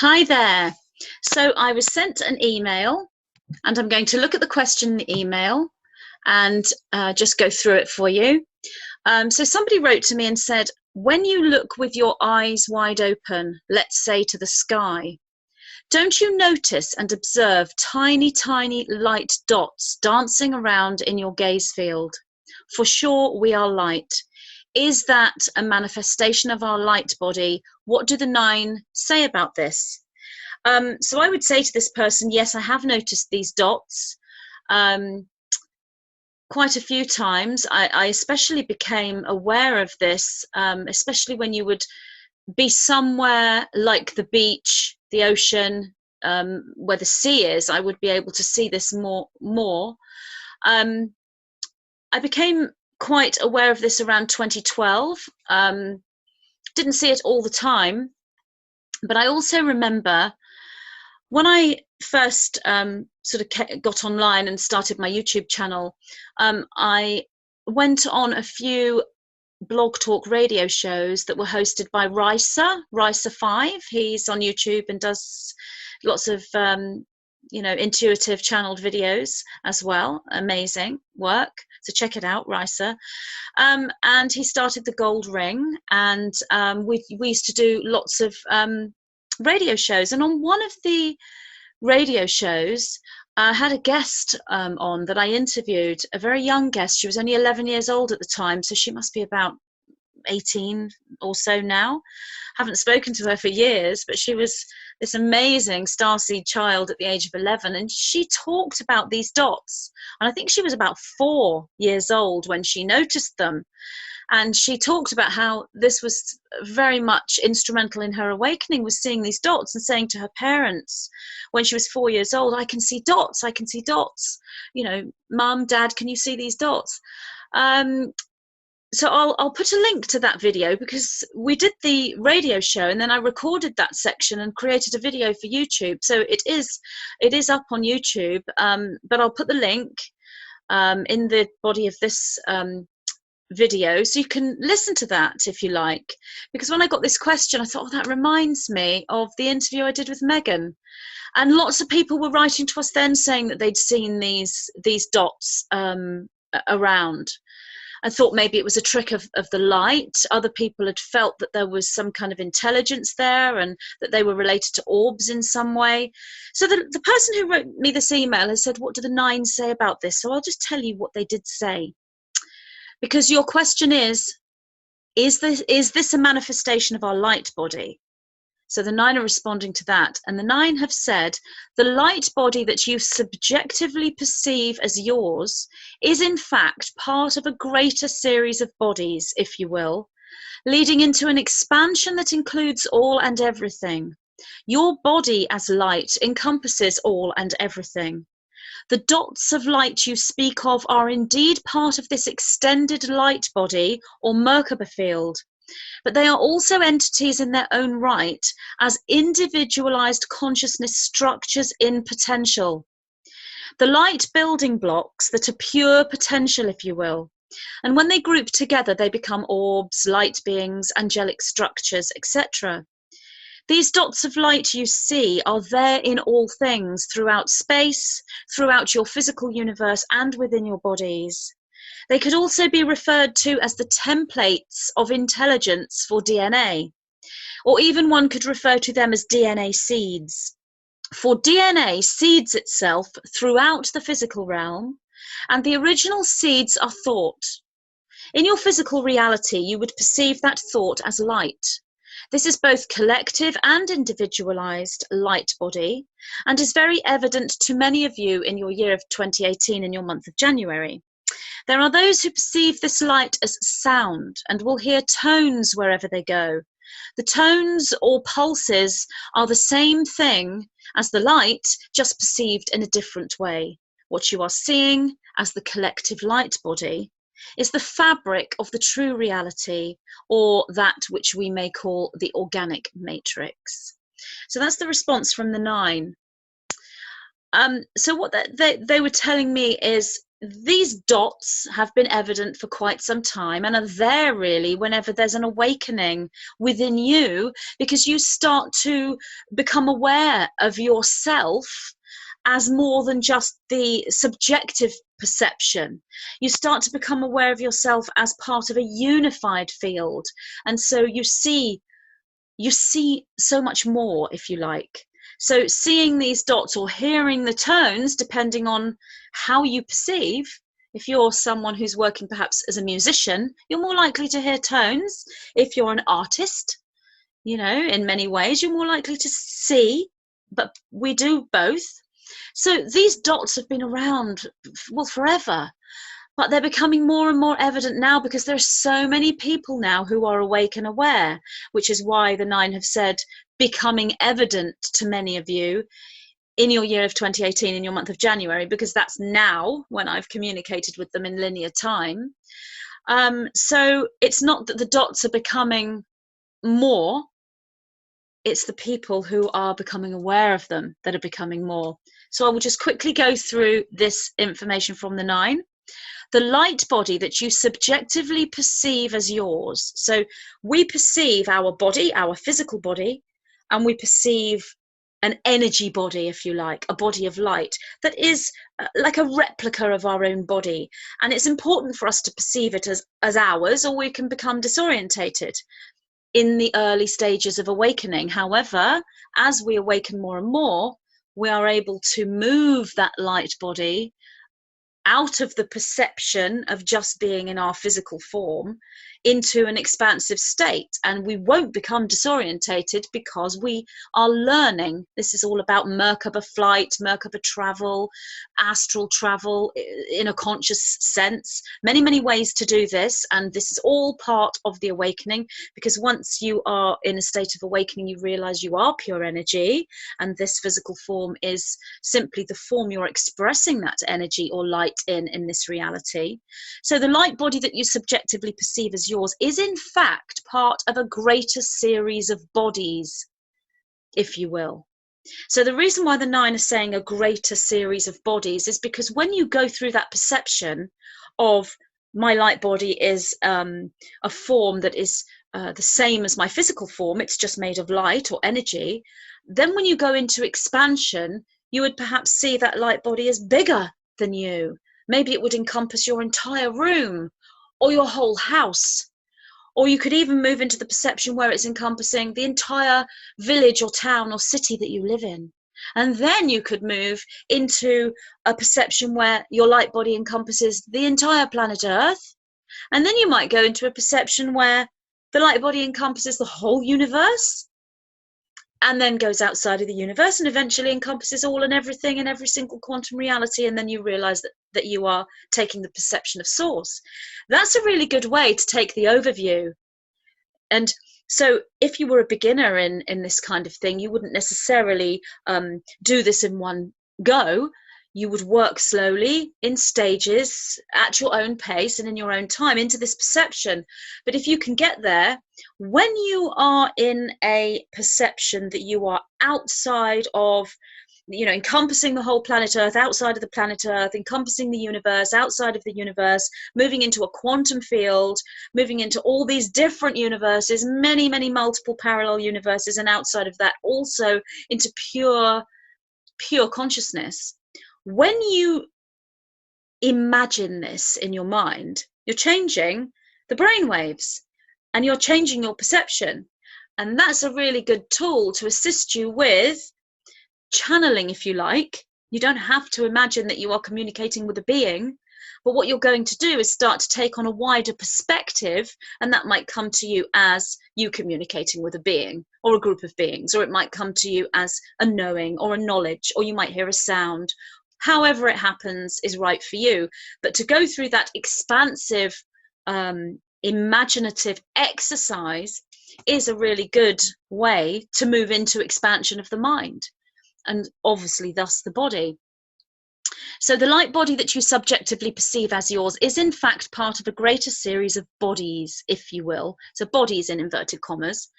Hi there. So I was sent an email and I'm going to look at the question in the email and just go through it for you. So somebody wrote to me and said, when you look with your eyes wide open, let's say to the sky, don't you notice and observe tiny, tiny light dots dancing around in your gaze field? For sure, we are light. Is that a manifestation of our light body? What do the 9 say about this? So I would say to this person, yes, I have noticed these dots quite a few times. I especially became aware of this, especially when you would be somewhere like the beach, the ocean, where the sea is. I would be able to see this more. I became quite aware of this around 2012. Didn't see it all the time, but I also remember when I first sort of got online and started my YouTube channel, I went on a few blog talk radio shows that were hosted by Ricer5. He's on YouTube and does lots of intuitive channeled videos as well. Amazing work. So check it out, Ricer. And he started the Gold Ring, and we used to do lots of radio shows. And on one of the radio shows, I had a guest on that I interviewed, a very young guest. She was only 11 years old at the time, so she must be about 18 or so now. Haven't spoken to her for years, but she was this amazing starseed child at the age of 11, and she talked about these dots. And I think she was about 4 years old when she noticed them. And she talked about how this was very much instrumental in her awakening, was seeing these dots and saying to her parents when she was 4 years old, I can see dots, I can see dots. You know, Mum, Dad, can you see these dots? So I'll put a link to that video, because we did the radio show and then I recorded that section and created a video for YouTube. So it is up on YouTube, but I'll put the link in the body of this video, so you can listen to that if you like. Because when I got this question, I thought, oh, that reminds me of the interview I did with Megan, and lots of people were writing to us then saying that they'd seen these dots around. I thought maybe it was a trick of the light. Other people had felt that there was some kind of intelligence there and that they were related to orbs in some way. So the person who wrote me this email has said, what do the 9 say about this? So I'll just tell you what they did say. Because your question is this a manifestation of our light body? So the 9 are responding to that. And the 9 have said, the light body that you subjectively perceive as yours is in fact part of a greater series of bodies, if you will, leading into an expansion that includes all and everything. Your body as light encompasses all and everything. The dots of light you speak of are indeed part of this extended light body or Merkaba field, but they are also entities in their own right as individualized consciousness structures in potential. The light building blocks that are pure potential, if you will, and when they group together, they become orbs, light beings, angelic structures, etc. These dots of light you see are there in all things, throughout space, throughout your physical universe, and within your bodies. They could also be referred to as the templates of intelligence for DNA, or even one could refer to them as DNA seeds. For DNA seeds itself throughout the physical realm, and the original seeds are thought. In your physical reality, you would perceive that thought as light. This is both collective and individualized light body, and is very evident to many of you in your year of 2018, in your month of January. There are those who perceive this light as sound and will hear tones wherever they go. The tones or pulses are the same thing as the light, just perceived in a different way. What you are seeing as the collective light body is the fabric of the true reality, or that which we may call the organic matrix. So that's the response from the 9. So what they were telling me is, these dots have been evident for quite some time and are there really whenever there's an awakening within you, because you start to become aware of yourself as more than just the subjective perception. You start to become aware of yourself as part of a unified field, and so you see so much more, if you like. So seeing these dots or hearing the tones, depending on how you perceive, if you're someone who's working perhaps as a musician, you're more likely to hear tones. If you're an artist, you know, in many ways, you're more likely to see, but we do both. So these dots have been around, well, forever. But they're becoming more and more evident now because there are so many people now who are awake and aware, which is why the 9 have said becoming evident to many of you in your year of 2018, in your month of January, because that's now when I've communicated with them in linear time. So it's not that the dots are becoming more, it's the people who are becoming aware of them that are becoming more. So I will just quickly go through this information from the 9. The light body that you subjectively perceive as yours. So we perceive our body, our physical body, and we perceive an energy body, if you like, a body of light that is like a replica of our own body. And it's important for us to perceive it as ours, or we can become disorientated in the early stages of awakening. However, as we awaken more and more, we are able to move that light body out of the perception of just being in our physical form into an expansive state, and we won't become disorientated because we are learning. This is all about Merkaba flight, Merkaba travel, astral travel in a conscious sense. Many ways to do this, and this is all part of the awakening, because once you are in a state of awakening, you realize you are pure energy, and this physical form is simply the form you're expressing that energy or light in this reality. So the light body that you subjectively perceive as yours is in fact part of a greater series of bodies, if you will. So the reason why the 9 are saying a greater series of bodies is because when you go through that perception of my light body is a form that is the same as my physical form, it's just made of light or energy, then when you go into expansion, you would perhaps see that light body is bigger than you. Maybe it would encompass your entire room or your whole house. Or you could even move into the perception where it's encompassing the entire village or town or city that you live in. And then you could move into a perception where your light body encompasses the entire planet Earth. And then you might go into a perception where the light body encompasses the whole universe, and then goes outside of the universe and eventually encompasses all and everything in every single quantum reality. And then you realize that you are taking the perception of source. That's a really good way to take the overview. And so if you were a beginner in this kind of thing, you wouldn't necessarily do this in one go. You would work slowly in stages at your own pace and in your own time into this perception. But if you can get there, when you are in a perception that you are outside of, you know, encompassing the whole planet Earth, outside of the planet Earth, encompassing the universe, outside of the universe, moving into a quantum field, moving into all these different universes, many multiple parallel universes, and outside of that also into pure consciousness. When you imagine this in your mind, you're changing the brainwaves and you're changing your perception. And that's a really good tool to assist you with channeling, if you like. You don't have to imagine that you are communicating with a being, but what you're going to do is start to take on a wider perspective, and that might come to you as you communicating with a being or a group of beings, or it might come to you as a knowing or a knowledge, or you might hear a sound. However it happens is right for you. But to go through that expansive, imaginative exercise is a really good way to move into expansion of the mind, and obviously thus the body. So the light body that you subjectively perceive as yours is in fact part of a greater series of bodies, if you will. So bodies in inverted commas,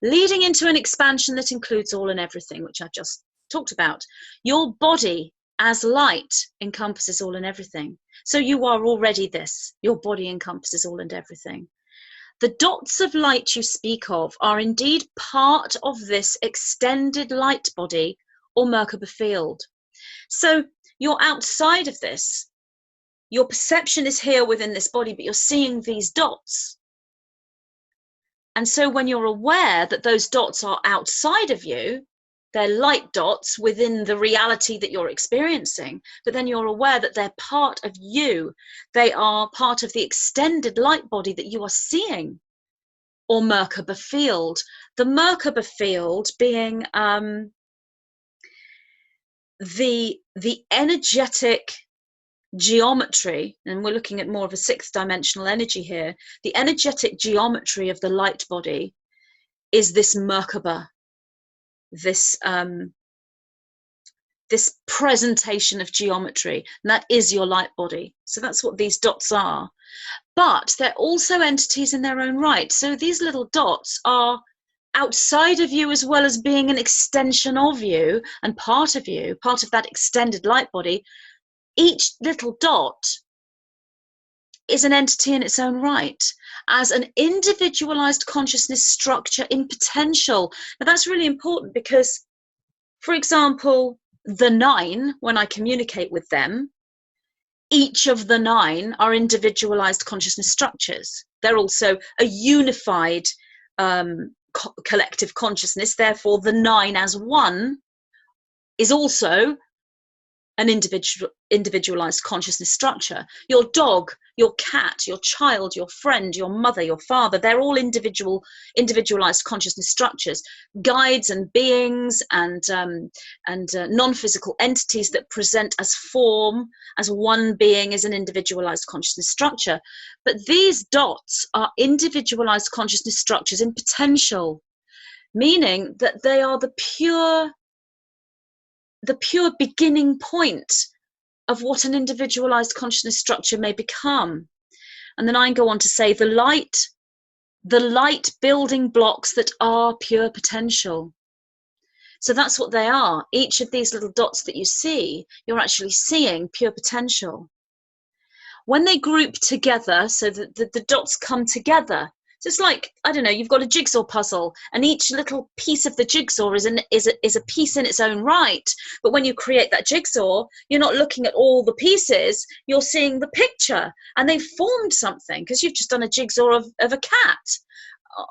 leading into an expansion that includes all and everything, which I've just talked about. Your body as light encompasses all and everything. So you are already this. Your body encompasses all and everything. The dots of light you speak of are indeed part of this extended light body or Merkaba field. So you're outside of this. Your perception is here within this body, but you're seeing these dots. And so when you're aware that those dots are outside of you, they're light dots within the reality that you're experiencing, but then you're aware that they're part of you. They are part of the extended light body that you are seeing, or Merkaba field. The Merkaba field being the energetic geometry, and we're looking at more of a 6th dimensional energy here. The energetic geometry of the light body is this Merkaba, this presentation of geometry, and that is your light body. So that's what these dots are. But they're also entities in their own right. So these little dots are outside of you as well as being an extension of you and part of you, part of that extended light body. Each little dot is an entity in its own right, as an individualized consciousness structure in potential. Now that's really important because, for example, the 9, when I communicate with them, each of the 9 are individualized consciousness structures. They're also a unified collective consciousness. Therefore, the 9 as one is also an individualized consciousness structure. Your dog, your cat, your child, your friend, your mother, your father, they're all individualized consciousness structures, guides and beings and non-physical entities that present as form, as one being is an individualized consciousness structure. But these dots are individualized consciousness structures in potential, meaning that they are the pure beginning point of what an individualized consciousness structure may become. And then I go on to say the light building blocks that are pure potential. So that's what they are. Each of these little dots that you see, you're actually seeing pure potential. When they group together, so that the dots come together, so it's like, I don't know, you've got a jigsaw puzzle and each little piece of the jigsaw is a piece in its own right. But when you create that jigsaw, you're not looking at all the pieces, you're seeing the picture, and they've formed something because you've just done a jigsaw of a cat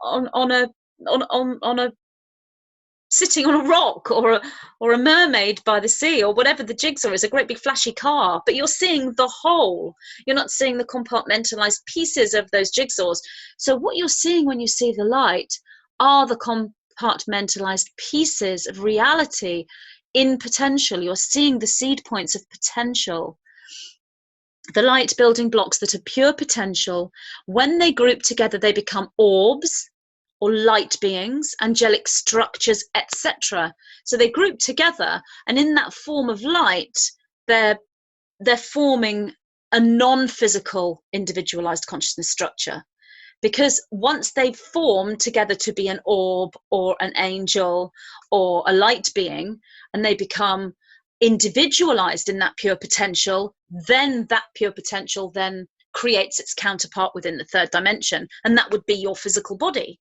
on a sitting on a rock, or a mermaid by the sea, or whatever the jigsaw is, a great big flashy car, but you're seeing the whole. You're not seeing the compartmentalized pieces of those jigsaws. So what you're seeing when you see the light are the compartmentalized pieces of reality in potential. You're seeing the seed points of potential. The light building blocks that are pure potential, when they group together, they become orbs, or light beings, angelic structures, etc. So they group together, and in that form of light, they're forming a non-physical individualized consciousness structure. Because once they've formed together to be an orb or an angel or a light being, and they become individualized in that pure potential, then that pure potential then creates its counterpart within the 3rd dimension, and that would be your physical body.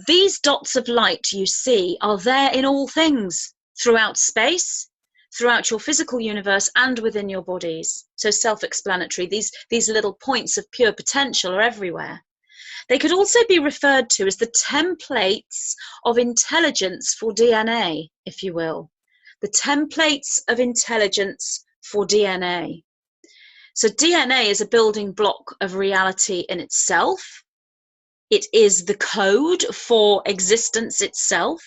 These dots of light you see are there in all things, throughout space, throughout your physical universe, and within your bodies. So self-explanatory. These little points of pure potential are everywhere. They could also be referred to as the templates of intelligence for DNA, if you will. The templates of intelligence for DNA. So DNA is a building block of reality in itself. It is the code for existence itself,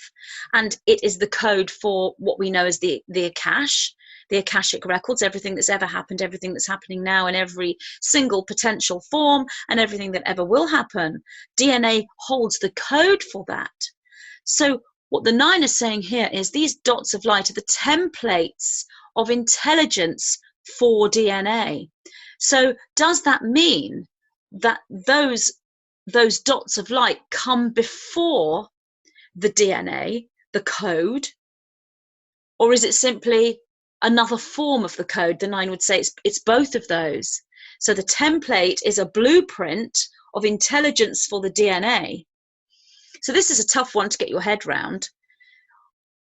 and it is the code for what we know as the Akash, the Akashic records, everything that's ever happened, everything that's happening now in every single potential form, and everything that ever will happen. DNA holds the code for that. So what the 9 is saying here is these dots of light are the templates of intelligence for DNA. So does that mean that those dots of light come before the DNA, the code, Or is it simply another form of the code? The 9 would say it's both of those. So the template is a blueprint of intelligence for the DNA. So this is a tough one to get your head round.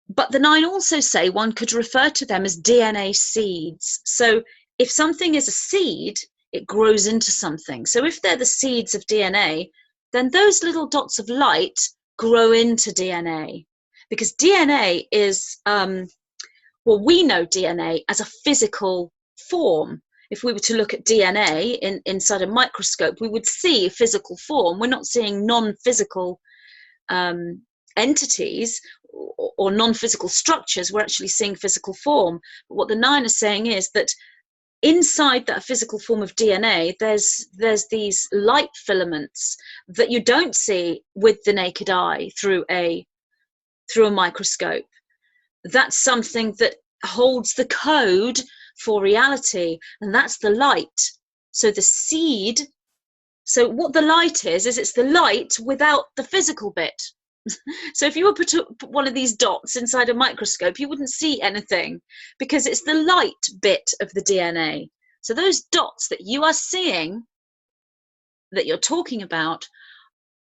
But the 9 also say one could refer to them as DNA seeds. So if something is a seed, it grows into something. So if they're the seeds of DNA, then those little dots of light grow into DNA. Because DNA is, well, we know DNA as a physical form. If we were to look at DNA inside a microscope, we would see a physical form. We're not seeing non-physical entities or non-physical structures. We're actually seeing physical form. But what the 9 are saying is that inside that physical form of DNA, there's these light filaments that you don't see with the naked eye through a microscope. That's something that holds the code for reality, and that's the light. So the seed, so what the light is it's the light without the physical bit. So if you were to put one of these dots inside a microscope, you wouldn't see anything, because it's the light bit of the DNA. So those dots that you are seeing, that you're talking about,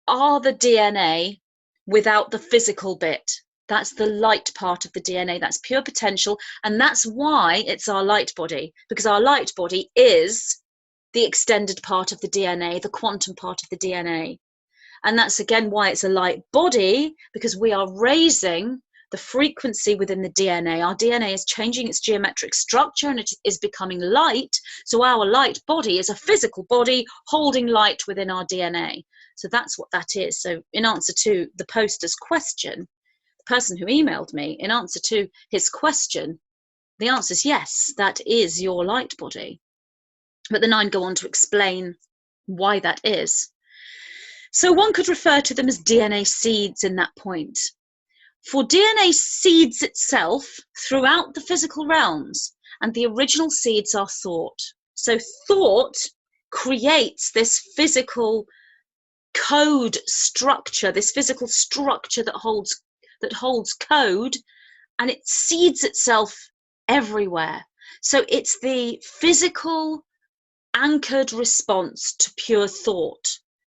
are the DNA without the physical bit. That's the light part of the DNA. That's pure potential. And that's why it's our light body, because our light body is the extended part of the DNA, the quantum part of the DNA. And that's again why it's a light body, because we are raising the frequency within the DNA. Our DNA is changing its geometric structure and it is becoming light. So our light body is a physical body holding light within our DNA. So that's what that is. So in answer to the poster's question, the person who emailed me, in answer to his question, the answer is yes, that is your light body. But the 9 go on to explain why that is. So one could refer to them as DNA seeds in that point. For DNA seeds itself throughout the physical realms, and the original seeds are thought. So thought creates this physical code structure, this physical structure that holds code, and it seeds itself everywhere. So it's the physical anchored response to pure thought,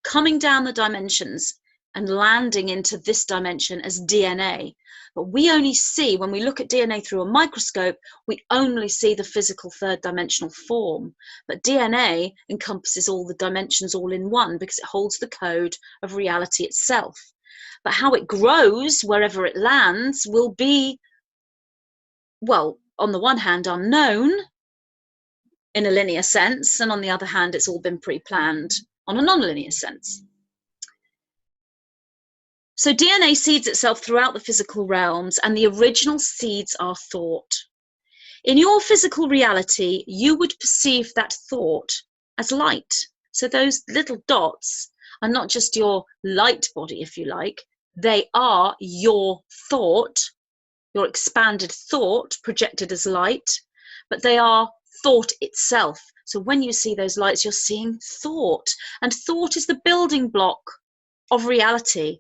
coming down the dimensions and landing into this dimension as DNA. But we only see, when we look at DNA through a microscope, we only see the physical third dimensional form. But DNA encompasses all the dimensions all in one, because it holds the code of reality itself. But how it grows wherever it lands will be, well, on the one hand, unknown in a linear sense, and on the other hand, it's all been pre-planned on a non-linear sense. So DNA seeds itself throughout the physical realms, and the original seeds are thought. In your physical reality, you would perceive that thought as light. So those little dots are not just your light body, if you like. They are your thought, your expanded thought projected as light, but they are thought itself. So when you see those lights, you're seeing thought, and thought is the building block of reality.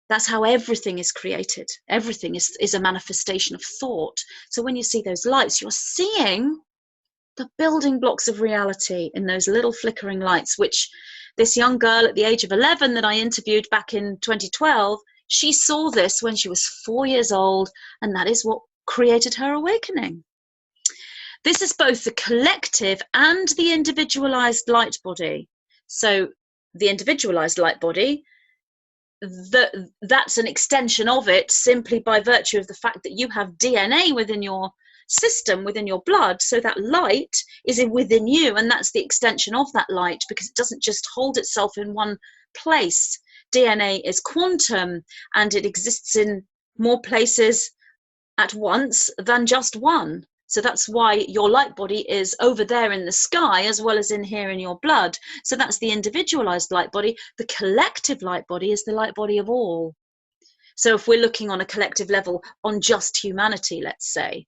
That's how everything is created. Everything is a manifestation of thought. So when you see those lights, you're seeing the building blocks of reality in those little flickering lights, which this young girl at the age of 11 that I interviewed back in 2012, she saw this when she was 4 years old, and that is what created her awakening. This is both the collective and the individualized light body. So the individualized light body, that's an extension of it simply by virtue of the fact that you have DNA within your system, within your blood. So that light is within you, and that's the extension of that light, because it doesn't just hold itself in one place. DNA is quantum, and it exists in more places at once than just one. So that's why your light body is over there in the sky as well as in here in your blood. So that's the individualized light body. The collective light body is the light body of all. So if we're looking on a collective level on just humanity, let's say,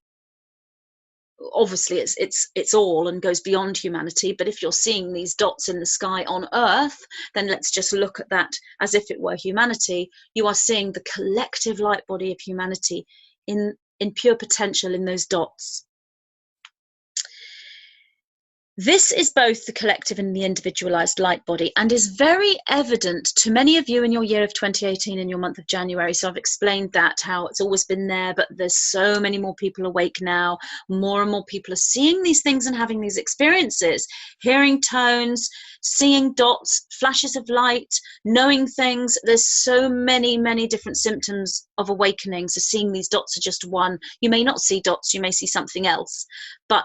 obviously it's all and goes beyond humanity. But if you're seeing these dots in the sky on Earth, then let's just look at that as if it were humanity. You are seeing the collective light body of humanity in in pure potential in those dots. This is both the collective and the individualized light body, and is very evident to many of you in your year of 2018 in your month of January. So I've explained that, how it's always been there, but there's so many more people awake now. More and more people are seeing these things and having these experiences, hearing tones, seeing dots, flashes of light, knowing things. There's so many, many different symptoms of awakening. So seeing these dots are just one. You may not see dots, you may see something else, but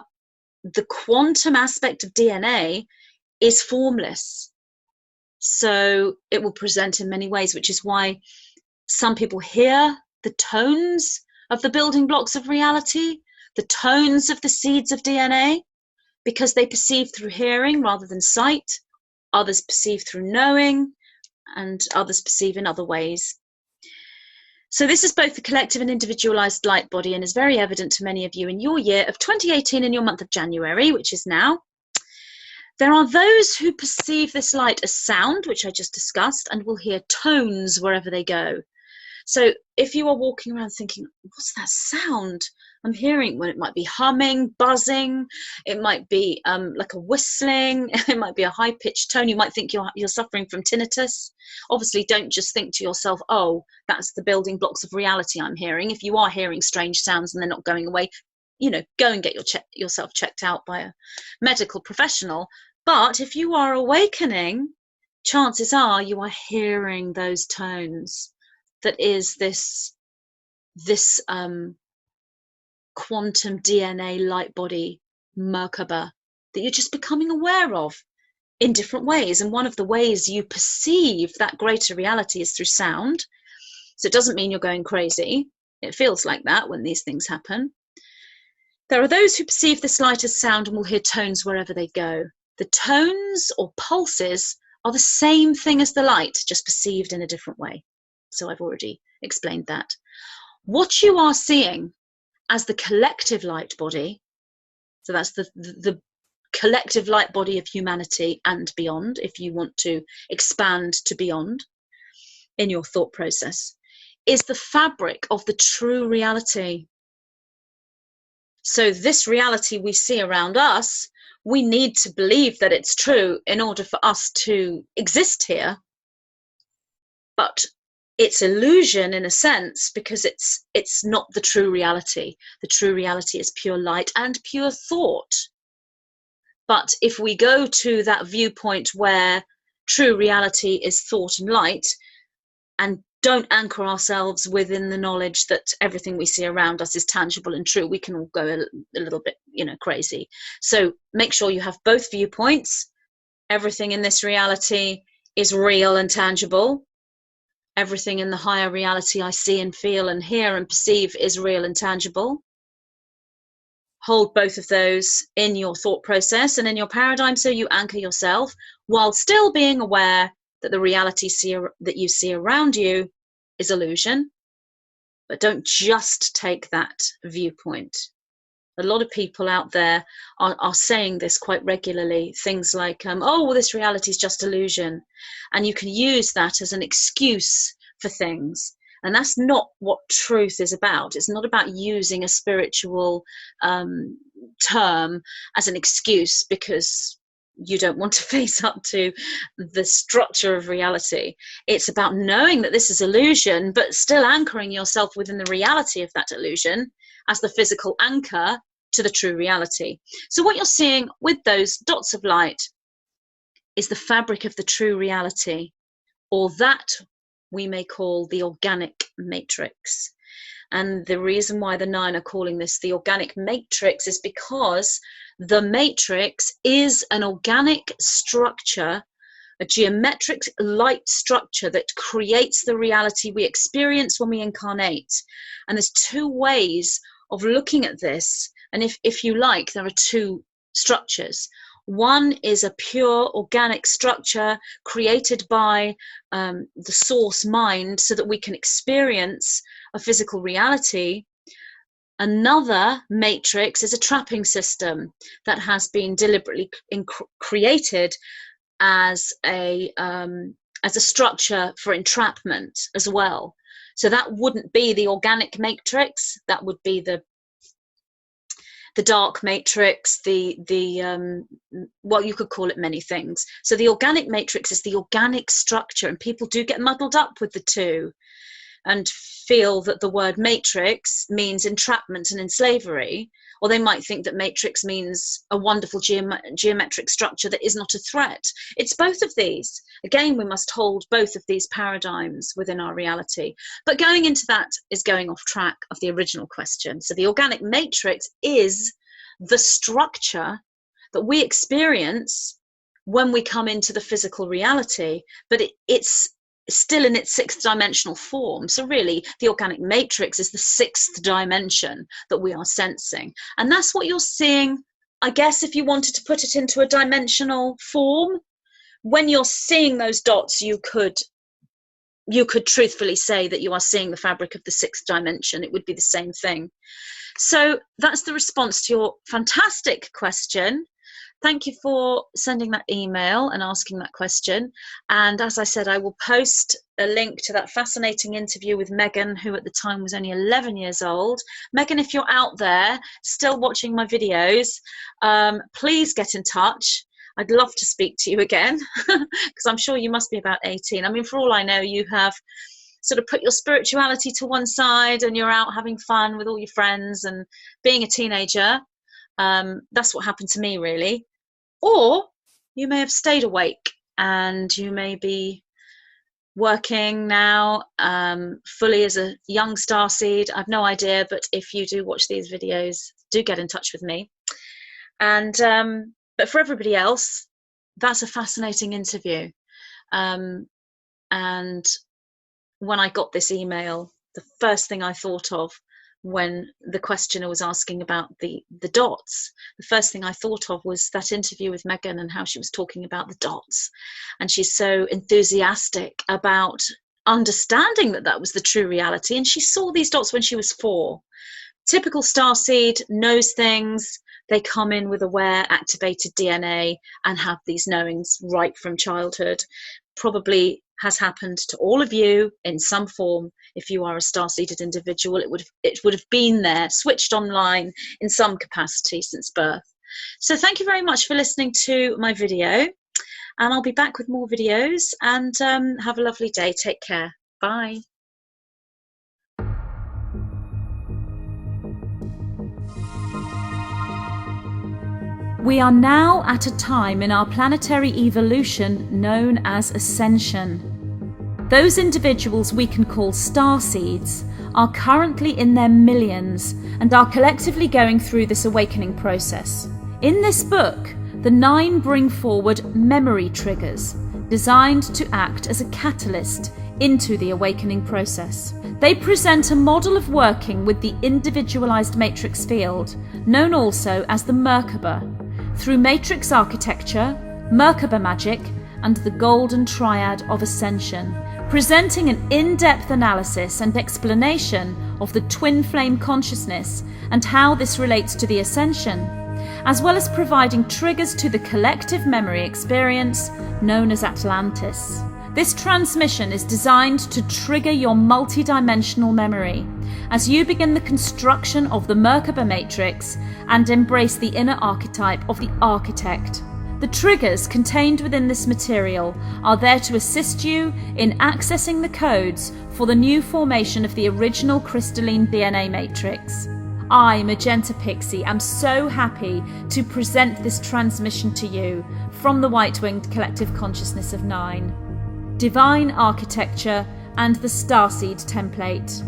the quantum aspect of DNA is formless. So it will present in many ways, which is why some people hear the tones of the building blocks of reality, the tones of the seeds of DNA, because they perceive through hearing rather than sight. Others perceive through knowing, and others perceive in other ways. So this is both the collective and individualized light body, and is very evident to many of you in your year of 2018 in your month of January, which is now. There are those who perceive this light as sound, which I just discussed, and will hear tones wherever they go. So if you are walking around thinking, what's that sound I'm hearing? Well, it might be humming, buzzing, it might be like a whistling, it might be a high-pitched tone. You might think you're suffering from tinnitus. Obviously, don't just think to yourself, oh, that's the building blocks of reality I'm hearing. If you are hearing strange sounds and they're not going away, you know, go and get yourself checked out by a medical professional. But if you are awakening, chances are you are hearing those tones. That is this quantum DNA light body Merkaba that you're just becoming aware of in different ways. And one of the ways you perceive that greater reality is through sound. So it doesn't mean you're going crazy. It feels like that when these things happen. There are those who perceive this light as sound and will hear tones wherever they go. The tones or pulses are the same thing as the light, just perceived in a different way. So I've already explained that. What you are seeing as the collective light body, so that's the collective light body of humanity and beyond, if you want to expand to beyond in your thought process, is the fabric of the true reality. So this reality we see around us, we need to believe that it's true in order for us to exist here. But it's illusion in a sense, because it's not the true reality. The true reality is pure light and pure thought. But if we go to that viewpoint where true reality is thought and light, and don't anchor ourselves within the knowledge that everything we see around us is tangible and true, we can all go a little bit, crazy. So make sure you have both viewpoints. Everything in this reality is real and tangible. Everything in the higher reality I see and feel and hear and perceive is real and tangible. Hold both of those in your thought process and in your paradigm, so you anchor yourself while still being aware that the reality that you see around you is illusion. But don't just take that viewpoint. A lot of people out there are saying this quite regularly. Things like, oh, well, this reality is just illusion. And you can use that as an excuse for things. And that's not what truth is about. It's not about using a spiritual term as an excuse because you don't want to face up to the structure of reality. It's about knowing that this is illusion, but still anchoring yourself within the reality of that illusion as the physical anchor to the true reality. So what you're seeing with those dots of light is the fabric of the true reality, or that we may call the organic matrix. And the reason why the 9 are calling this the organic matrix is because the matrix is an organic structure, a geometric light structure that creates the reality we experience when we incarnate. And there's 2 ways of looking at this. And if you like, there are 2 structures. One is a pure organic structure created by the source mind so that we can experience a physical reality. Another matrix is a trapping system that has been deliberately created as a structure for entrapment as well. So that wouldn't be the organic matrix. That would be the dark matrix, well, you could call it many things. So the organic matrix is the organic structure, and people do get muddled up with the two and feel that the word matrix means entrapment and enslavery, or they might think that matrix means a wonderful geometric structure that is not a threat. It's both of these. Again, we must hold both of these paradigms within our reality. But going into that is going off track of the original question. So the organic matrix is the structure that we experience when we come into the physical reality, but it's still in its sixth dimensional form. So really, the organic matrix is the sixth dimension that we are sensing. And that's what you're seeing, I guess, if you wanted to put it into a dimensional form. When you're seeing those dots, you could truthfully say that you are seeing the fabric of the sixth dimension. It would be the same thing. So that's the response to your fantastic question. Thank you for sending that email and asking that question. And as I said, I will post a link to that fascinating interview with Megan, who at the time was only 11 years old. Megan, if you're out there still watching my videos, please get in touch. I'd love to speak to you again, because I'm sure you must be about 18. I mean, for all I know, you have sort of put your spirituality to one side and you're out having fun with all your friends and being a teenager. That's what happened to me, really. Or you may have stayed awake and you may be working now fully as a young starseed. I've no idea, but if you do watch these videos, do get in touch with me. And but for everybody else, that's a fascinating interview. And when I got this email, the first thing I thought of when the questioner was asking about the dots, the first thing I thought of was that interview with Megan and how she was talking about the dots. And she's so enthusiastic about understanding that that was the true reality. And she saw these dots when she was 4. Typical starseed knows things. They come in with aware activated DNA and have these knowings right from childhood. Probably has happened to all of you in some form. If you are a star-seeded individual, it would have been there, switched online in some capacity since birth. So thank you very much for listening to my video, and I'll be back with more videos, and have a lovely day. Take care. Bye. We are now at a time in our planetary evolution known as ascension. Those individuals we can call starseeds are currently in their millions and are collectively going through this awakening process. In this book, the 9 bring forward memory triggers designed to act as a catalyst into the awakening process. They present a model of working with the individualized matrix field, known also as the Merkaba, through matrix architecture, Merkaba magic, and the golden triad of ascension, presenting an in-depth analysis and explanation of the twin flame consciousness and how this relates to the ascension, as well as providing triggers to the collective memory experience known as Atlantis. This transmission is designed to trigger your multidimensional memory as you begin the construction of the Merkaba matrix and embrace the inner archetype of the architect. The triggers contained within this material are there to assist you in accessing the codes for the new formation of the original crystalline DNA matrix. I, Magenta Pixie, am so happy to present this transmission to you from the White-Winged Collective Consciousness of 9. Divine Architecture and the Starseed Template.